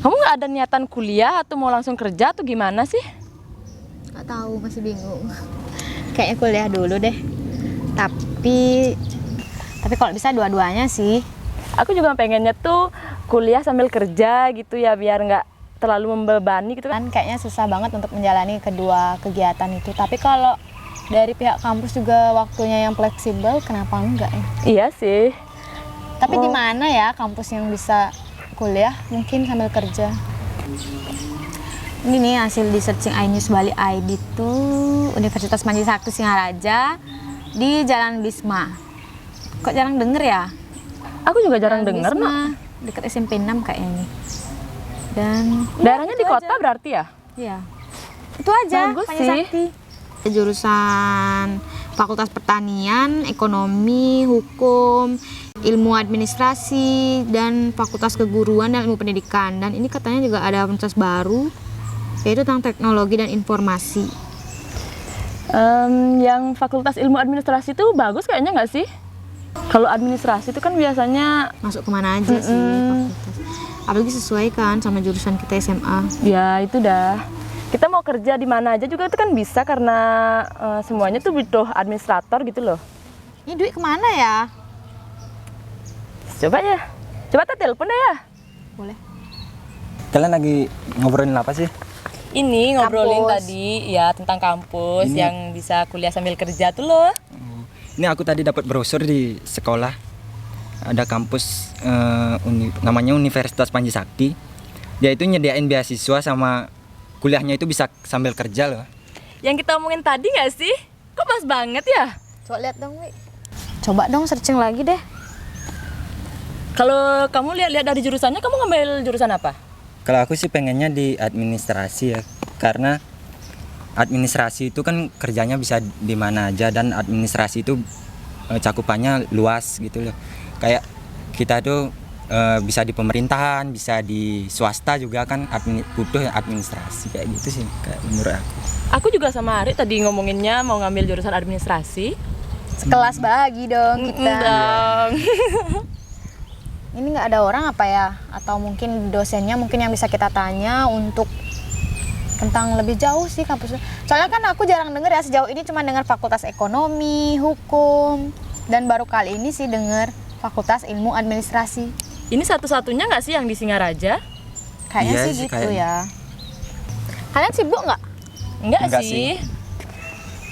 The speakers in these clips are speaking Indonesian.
Kamu nggak ada niatan kuliah atau mau langsung kerja atau gimana sih? Nggak tahu, masih bingung. Kayaknya kuliah dulu deh. Tapi kalau bisa dua-duanya sih. Aku juga pengennya tuh kuliah sambil kerja gitu ya, biar nggak terlalu membebani gitu kan. Kan kayaknya susah banget untuk menjalani kedua kegiatan itu. Tapi kalau dari pihak kampus juga waktunya yang fleksibel, kenapa enggak ya? Iya sih. Tapi di mana ya kampus yang bisa kuliah mungkin sambil kerja? Ini nih hasil di searching iNews Bali ID tuh Universitas Manji Sakti Singaraja di Jalan Bisma. Kok jarang denger ya? Aku juga jarang denger, Bisma, Mak. dekat SMP 6 kayaknya nih. Dan Daerahnya di itu kota aja. berarti ya? Iya. Itu aja, Bagus Manji sih. Sakti. Jurusan Fakultas Pertanian, Ekonomi, Hukum, Ilmu Administrasi, dan Fakultas Keguruan dan Ilmu Pendidikan. Dan ini katanya juga ada fakultas baru, yaitu tentang teknologi dan informasi. Yang Fakultas Ilmu Administrasi itu bagus kayaknya nggak sih? Kalau administrasi itu kan biasanya Masuk kemana aja sih fakultas. Apalagi sesuai kan sama jurusan kita SMA. ya itu dah. Kita mau kerja di mana aja juga itu kan bisa karena semuanya tuh butuh administrator gitu loh. Ini duit kemana ya? Coba ya. Coba tak telepon deh ya. Boleh. Kalian lagi ngobrolin apa sih? Ini ngobrolin Kampus. tadi ya tentang kampus Ini. yang bisa kuliah sambil kerja tuh loh. Ini aku tadi dapat brosur di sekolah. Ada kampus namanya Universitas Panji Sakti. Dia itu nyediain beasiswa sama kuliahnya itu bisa sambil kerja loh. Yang kita omongin tadi nggak sih? Kok pas banget ya? Coba lihat dong, Wi. Coba dong searching lagi deh. Kalau kamu lihat-lihat dari jurusannya, kamu ngambil jurusan apa? Kalau aku sih pengennya di administrasi ya. Karena administrasi itu kan kerjanya bisa di mana aja dan administrasi itu cakupannya luas gitu loh. Kayak kita tuh bisa di pemerintahan, bisa di swasta juga kan butuh administrasi kayak gitu sih kayak menurut aku. Aku juga sama Ari tadi ngomonginnya mau ngambil jurusan administrasi. Sekelas bagi dong kita. Dong. Ini nggak ada orang apa ya? Atau mungkin dosennya mungkin yang bisa kita tanya untuk tentang lebih jauh sih kampusnya. Soalnya kan aku jarang denger ya, sejauh ini cuma dengar Fakultas Ekonomi, Hukum, dan baru kali ini sih denger Fakultas Ilmu Administrasi. Ini satu-satunya nggak sih yang di Singaraja? Kayaknya Iya sih sih, gitu kayaknya. ya. Kalian sibuk nggak? Enggak Enggak sih.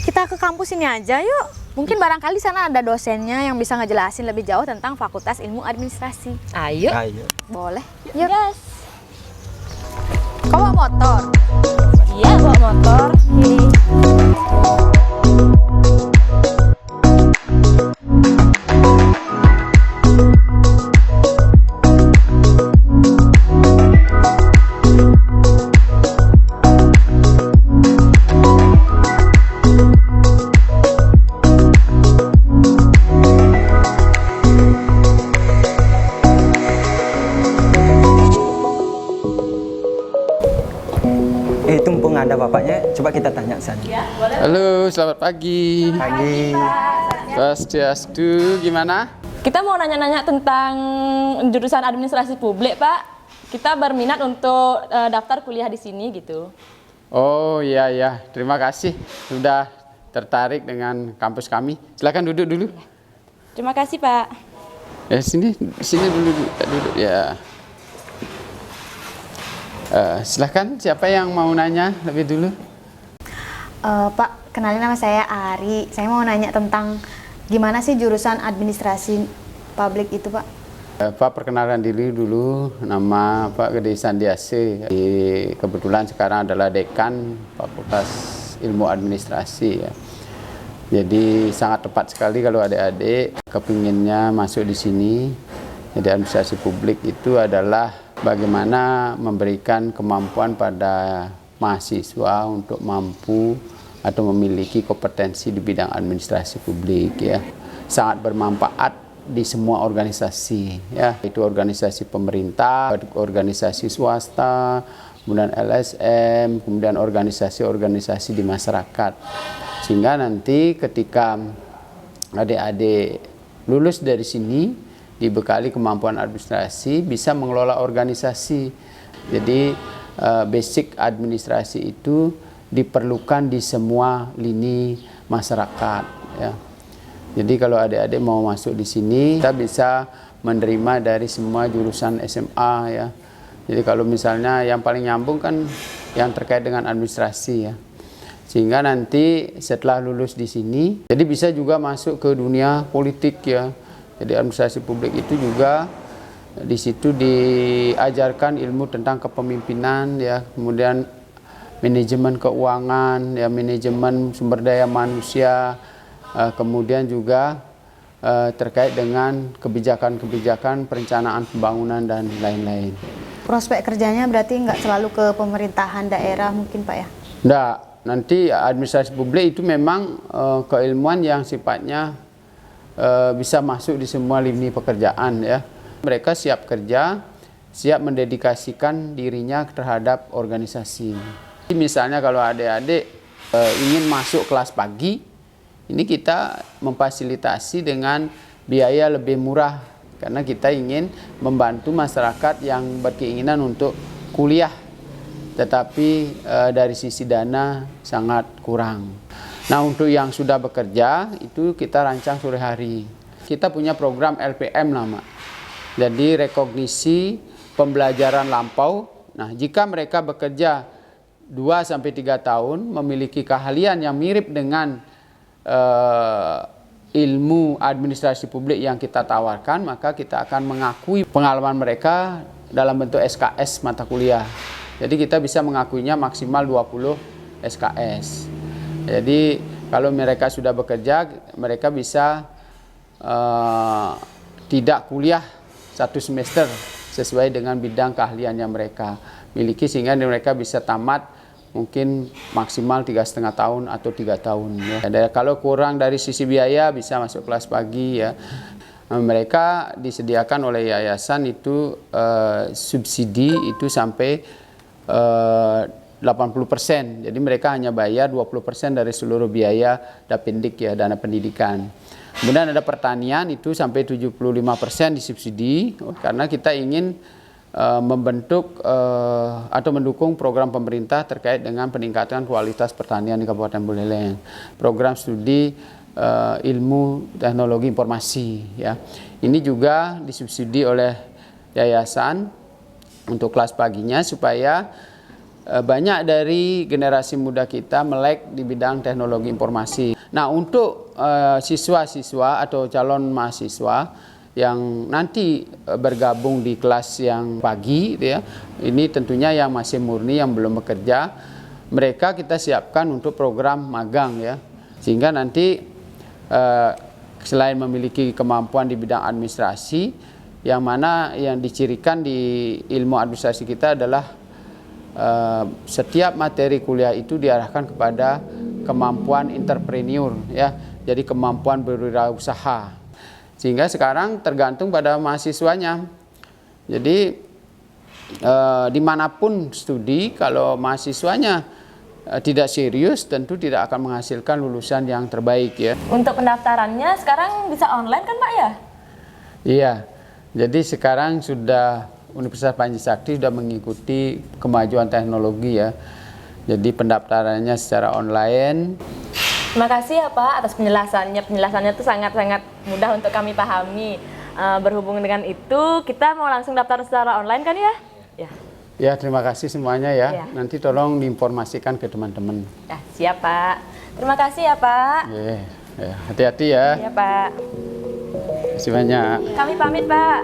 Kita ke kampus ini aja yuk. Mungkin barangkali sana ada dosennya yang bisa ngejelasin lebih jauh tentang Fakultas Ilmu Administrasi. Ayo. Ayo. Boleh? Yuk. Yes. Kau bawa motor? Iya, bawa motor. Itu mumpung ada bapaknya, coba kita tanya sana. Halo, selamat pagi. Pagi. Swastiastu, gimana? Kita mau nanya-nanya tentang jurusan administrasi publik, Pak. Kita berminat untuk daftar kuliah di sini gitu. Oh iya ya, terima kasih sudah tertarik dengan kampus kami. Silakan duduk dulu. Terima kasih, Pak. Sini dulu, duduk ya. Silakan, siapa yang mau nanya lebih dulu? Pak, kenalin nama saya Ari. Saya mau nanya tentang gimana sih jurusan administrasi publik itu, Pak? Pak, perkenalkan diri dulu. Nama Pak Gede Sandiase. Kebetulan sekarang adalah dekan Fakultas Ilmu Administrasi ya. Jadi sangat tepat sekali kalau adik-adik kepinginnya masuk di sini. Jadi administrasi publik itu adalah bagaimana memberikan kemampuan pada mahasiswa untuk mampu atau memiliki kompetensi di bidang administrasi publik ya. Sangat bermanfaat di semua organisasi ya, itu organisasi pemerintah, organisasi swasta, kemudian LSM, kemudian organisasi-organisasi di masyarakat. Sehingga nanti ketika adik-adik lulus dari sini dibekali kemampuan administrasi, bisa mengelola organisasi. Jadi basic administrasi itu diperlukan di semua lini masyarakat ya. Jadi kalau adik-adik mau masuk di sini, kita bisa menerima dari semua jurusan SMA ya. Jadi kalau misalnya yang paling nyambung kan yang terkait dengan administrasi ya. Sehingga nanti setelah lulus di sini, jadi bisa juga masuk ke dunia politik ya. Jadi administrasi publik itu juga di situ diajarkan ilmu tentang kepemimpinan ya, kemudian manajemen keuangan ya, manajemen sumber daya manusia, kemudian juga terkait dengan kebijakan-kebijakan perencanaan pembangunan dan lain-lain. Prospek kerjanya berarti nggak selalu ke pemerintahan daerah mungkin Pak ya? Enggak, nanti administrasi publik itu memang keilmuan yang sifatnya bisa masuk di semua lini pekerjaan ya. Mereka siap kerja, siap mendedikasikan dirinya terhadap organisasi. Misalnya kalau adik-adik ingin masuk kelas pagi, ini kita memfasilitasi dengan biaya lebih murah karena kita ingin membantu masyarakat yang berkeinginan untuk kuliah, tetapi dari sisi dana sangat kurang. Nah, untuk yang sudah bekerja itu kita rancang sore hari. Kita punya program LPM nama. Jadi rekognisi pembelajaran lampau. Nah, jika mereka bekerja 2-3 tahun, memiliki keahlian yang mirip dengan ilmu administrasi publik yang kita tawarkan, maka kita akan mengakui pengalaman mereka dalam bentuk SKS mata kuliah. Jadi kita bisa mengakuinya maksimal 20 SKS. Jadi kalau mereka sudah bekerja, mereka bisa tidak kuliah 1 semester sesuai dengan bidang keahlian yang mereka miliki, sehingga mereka bisa tamat mungkin maksimal 3,5 tahun atau 3 tahun ya. Dan kalau kurang dari sisi biaya bisa masuk kelas pagi ya. Mereka disediakan oleh yayasan itu subsidi itu sampai 80%. Jadi mereka hanya bayar 20% dari seluruh biaya Dapendik ya, dana pendidikan. Kemudian ada pertanian itu sampai 75% disubsidi karena kita ingin membentuk atau mendukung program pemerintah terkait dengan peningkatan kualitas pertanian di Kabupaten Buleleng. Program studi ilmu teknologi informasi ya. Ini juga disubsidi oleh yayasan untuk kelas paginya supaya banyak dari generasi muda kita melek di bidang teknologi informasi. Nah, untuk siswa-siswa atau calon mahasiswa yang nanti bergabung di kelas yang pagi ya, ini tentunya yang masih murni, yang belum bekerja, mereka kita siapkan untuk program magang ya, sehingga nanti selain memiliki kemampuan di bidang administrasi, yang mana yang dicirikan di ilmu administrasi kita adalah setiap materi kuliah itu diarahkan kepada kemampuan entrepreneur ya, jadi kemampuan berwirausaha, sehingga sekarang tergantung pada mahasiswanya. Jadi dimanapun studi, kalau mahasiswanya tidak serius tentu tidak akan menghasilkan lulusan yang terbaik ya. Untuk pendaftarannya sekarang bisa online kan Pak ya? Iya, jadi sekarang sudah Universitas Panji Sakti sudah mengikuti kemajuan teknologi ya. Jadi pendaftarannya secara online. Terima kasih ya Pak atas penjelasannya. Penjelasannya itu sangat-sangat mudah untuk kami pahami. Berhubung dengan itu, kita mau langsung daftar secara online kan ya? Ya. Ya, terima kasih semuanya ya. Ya. Nanti tolong diinformasikan ke teman-teman. Ya, siap Pak. Terima kasih ya Pak. Ya, hati-hati ya. Iya Pak. Terima kasih banyak. Kami pamit Pak.